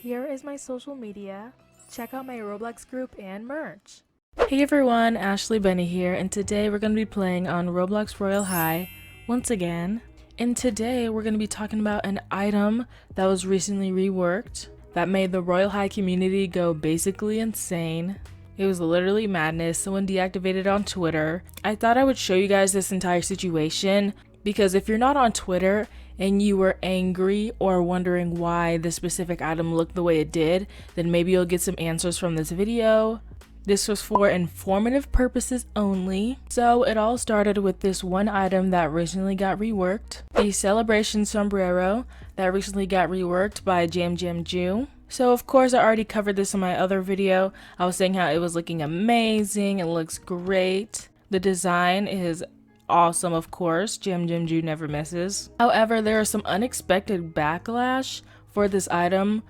Here is my social media. Check out my Roblox group and merch. Hey everyone, AshleyBunni here, and today we're going to be playing on Roblox Royale High once again. And today we're going to be talking about an item that was recently reworked that made the Royale High community go basically insane. It was literally madness. Someone deactivated it on Twitter. I thought I would show you guys this entire situation because if you're not on Twitter and you were angry or wondering why this specific item looked the way it did, then maybe you'll get some answers from this video. This was for informative purposes only. So it all started with this one item that recently got reworked. A celebration sombrero that recently got reworked by Jamjamjoo. So of course I already covered this in my other video. I was saying how it was looking amazing. It looks great. The design is awesome, of course. Jamjamjoo never misses. However, there is some unexpected backlash for this item.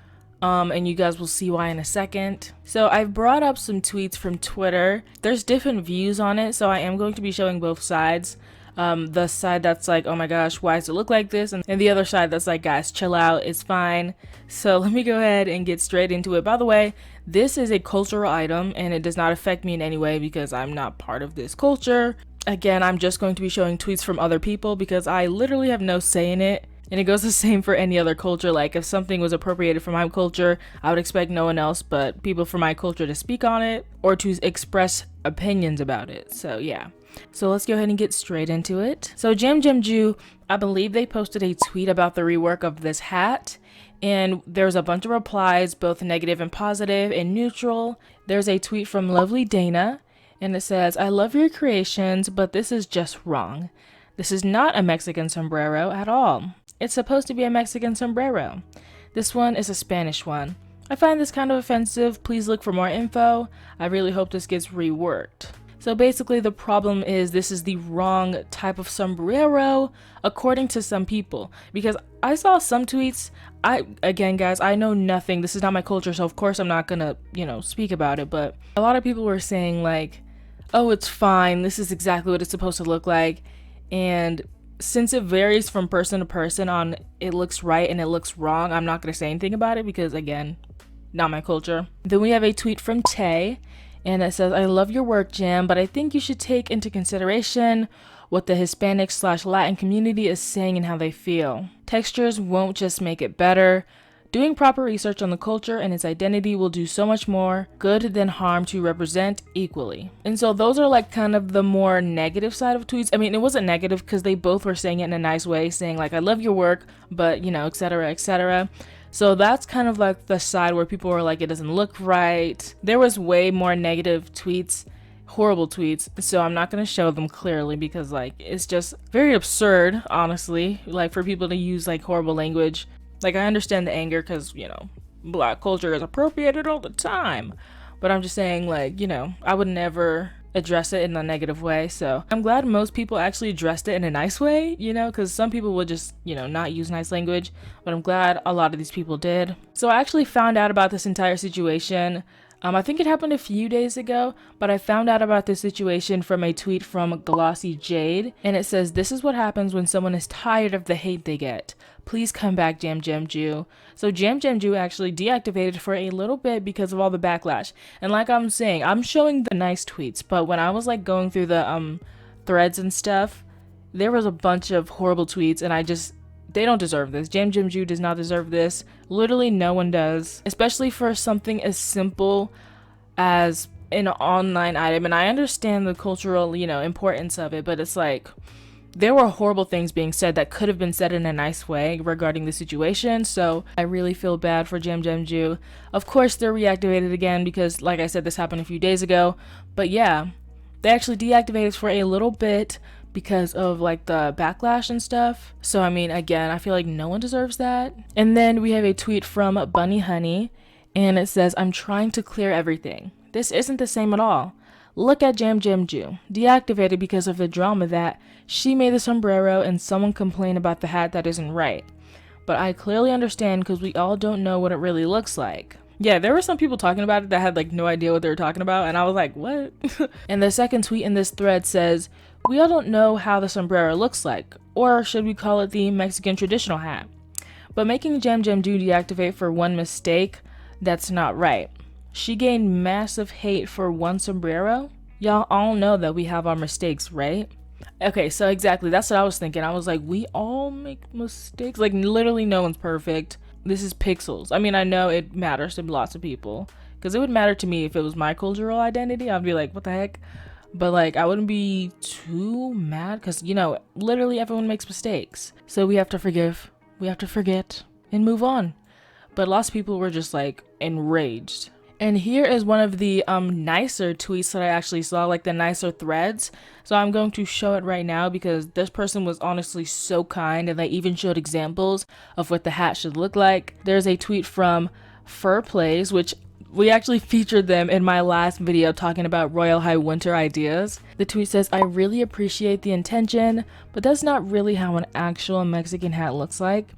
And you guys will see why in a second. So I've brought up some tweets from Twitter. There's different views on it, so I am going to be showing both sides. The side that's like, oh my gosh, why does it look like this? And the other side that's like, guys, chill out, it's fine. So let me go ahead and get straight into it. By the way, this is a cultural item and it does not affect me in any way because I'm not part of this culture. Again, I'm just going to be showing tweets from other people because I literally have no say in it. And it goes the same for any other culture. Like if something was appropriated from my culture, I would expect no one else but people from my culture to speak on it or to express opinions about it. So yeah. So let's go ahead and get straight into it. So Jamjamjoo, I believe they posted a tweet about the rework of this hat. And there's a bunch of replies, both negative and positive and neutral. There's a tweet from Lovely Dana. And it says, I love your creations, but this is just wrong. This is not a Mexican sombrero at all. It's supposed to be a Mexican sombrero. This one is a Spanish one. I find this kind of offensive. Please look for more info. I really hope this gets reworked. So basically the problem is this is the wrong type of sombrero according to some people. Because I saw some tweets. Again guys, I know nothing. This is not my culture, so of course I'm not gonna, speak about it. But a lot of people were saying like, oh, it's fine. This is exactly what it's supposed to look like. And since it varies from person to person on it looks right and it looks wrong, I'm not going to say anything about it because, again, not my culture. Then we have a tweet from Tay, and it says, I love your work, Jam, but I think you should take into consideration what the Hispanic/Latin community is saying and how they feel. Textures won't just make it better. Doing proper research on the culture and its identity will do so much more good than harm to represent equally. And so those are like kind of the more negative side of tweets. I mean, it wasn't negative because they both were saying it in a nice way, saying like, I love your work, but etc, etc. So that's kind of like the side where people were like, it doesn't look right. There was way more negative tweets, horrible tweets, so I'm not going to show them clearly because like it's just very absurd, honestly, like for people to use like horrible language. Like, I understand the anger because, Black culture is appropriated all the time. But I'm just saying, like, I would never address it in a negative way. So I'm glad most people actually addressed it in a nice way, because some people would just, not use nice language. But I'm glad a lot of these people did. So I actually found out about this entire situation. I think it happened a few days ago, but I found out about this situation from a tweet from Glossy Jade, and it says, this is what happens when someone is tired of the hate they get. Please come back, Jamjamjoo. So Jamjamjoo actually deactivated for a little bit because of all the backlash. And like I'm saying, I'm showing the nice tweets, but when I was like going through the threads and stuff, there was a bunch of horrible tweets, and they don't deserve this. Jamjamjoo does not deserve this. Literally no one does. Especially for something as simple as an online item. And I understand the cultural, importance of it, but it's like there were horrible things being said that could have been said in a nice way regarding the situation. So I really feel bad for Jamjamjoo. Of course, they're reactivated again because, like I said, this happened a few days ago. But yeah, they actually deactivated for a little bit because of like the backlash and stuff. So I mean, again, I feel like no one deserves that. And then we have a tweet from Bunny Honey, and it says, I'm trying to clear everything. This isn't the same at all. Look at Jamjamjoo, deactivated because of the drama that she made the sombrero and someone complained about the hat that isn't right. But I clearly understand because we all don't know what it really looks like. Yeah, there were some people talking about it that had like no idea what they were talking about, and I was like, what? And the second tweet in this thread says, we all don't know how the sombrero looks like, or should we call it the Mexican traditional hat? But making Jamjamjoo deactivate for one mistake, That's not right. She gained massive hate for one sombrero. Y'all all know that we have our mistakes, right? Okay, so exactly, that's what I was thinking. I was like, we all make mistakes. Like, literally no one's perfect. This is pixels. I mean, I know it matters to lots of people, because it would matter to me if it was my cultural identity. I'd be like, what the heck? But like, I wouldn't be too mad, because, you know, literally everyone makes mistakes. So we have to forgive, we have to forget, and move on. But lots of people were just like enraged. And here is one of the nicer tweets that I actually saw, like the nicer threads. So I'm going to show it right now because this person was honestly so kind, and they even showed examples of what the hat should look like. There's a tweet from Fur Plays, which we actually featured them in my last video talking about Royale High winter ideas. The tweet says, "I really appreciate the intention, but that's not really how an actual Mexican hat looks like.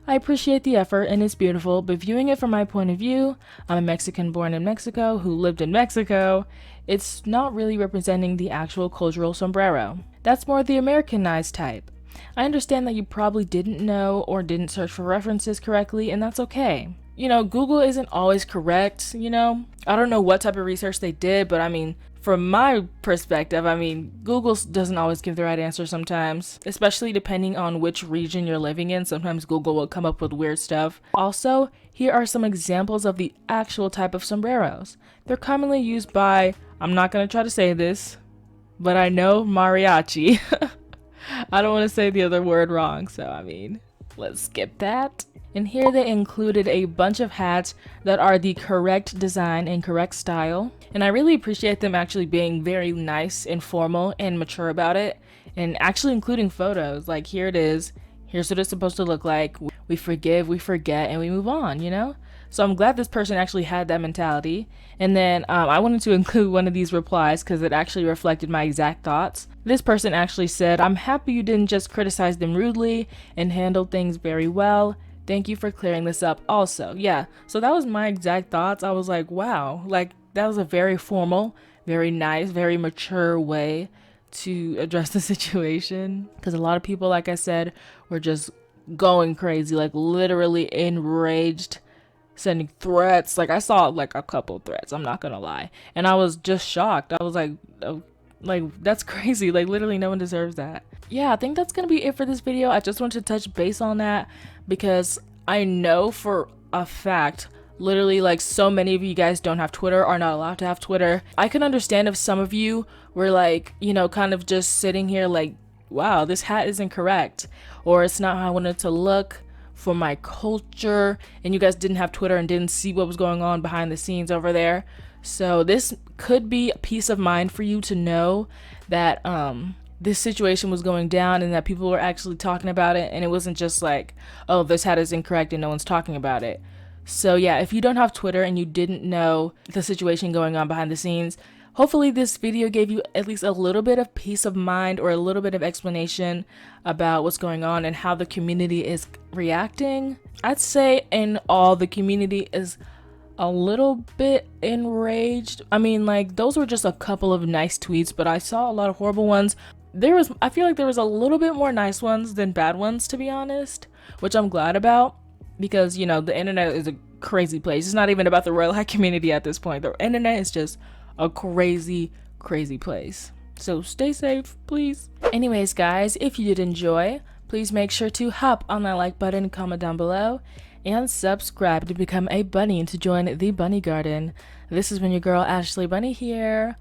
I appreciate the effort and it's beautiful, but viewing it from my point of view, I'm a Mexican born in Mexico who lived in Mexico, it's not really representing the actual cultural sombrero. That's more the Americanized type. I understand that you probably didn't know or didn't search for references correctly, and that's okay. You know, Google isn't always correct, you know? I don't know what type of research they did, but I mean, from my perspective, I mean, Google doesn't always give the right answer sometimes, especially depending on which region you're living in. Sometimes Google will come up with weird stuff. Also, here are some examples of the actual type of sombreros. They're commonly used by, I'm not going to try to say this, but I know mariachi. I don't want to say the other word wrong, so I mean, let's skip that. And here they included a bunch of hats that are the correct design and correct style. And I really appreciate them actually being very nice and formal and mature about it. And actually including photos. Like, here it is. Here's what it's supposed to look like. We forgive, we forget, and we move on, you know? So I'm glad this person actually had that mentality. And then I wanted to include one of these replies because it actually reflected my exact thoughts. This person actually said, "I'm happy you didn't just criticize them rudely and handled things very well. Thank you for clearing this up also." Yeah, so that was my exact thoughts. I was like, wow, like that was a very formal, very nice, very mature way to address the situation. Because a lot of people, like I said, were just going crazy, like literally enraged, sending threats. Like I saw like a couple threats, I'm not gonna lie. And I was just shocked. I was like, oh, like that's crazy. Like literally no one deserves that. Yeah, I think that's gonna be it for this video. I just wanted to touch base on that because I know for a fact literally like so many of you guys don't have Twitter, are not allowed to have Twitter. I can understand if some of you were like, you know, kind of just sitting here like, wow, this hat isn't correct, or it's not how I wanted it to look for my culture, and you guys didn't have Twitter and didn't see what was going on behind the scenes over there. So this could be a peace of mind for you to know that this situation was going down and that people were actually talking about it, and it wasn't just like, oh, this hat is incorrect and no one's talking about it. So yeah, if you don't have Twitter and you didn't know the situation going on behind the scenes, hopefully this video gave you at least a little bit of peace of mind or a little bit of explanation about what's going on and how the community is reacting. I'd say in all, the community is a little bit enraged. I mean, like, those were just a couple of nice tweets, but I saw a lot of horrible ones. I feel like there was a little bit more nice ones than bad ones, to be honest, which I'm glad about. Because, you know, the internet is a crazy place. It's not even about the Royale High community at this point. The internet is just a crazy, crazy place. So stay safe, please. Anyways, guys, if you did enjoy, please make sure to hop on that like button, comment down below, and subscribe to become a bunny and to join the bunny garden. This has been your girl, AshleyBunni here.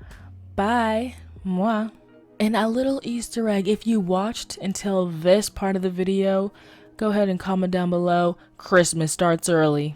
Bye. Mwah. And a little Easter egg, if you watched until this part of the video, go ahead and comment down below. Christmas starts early.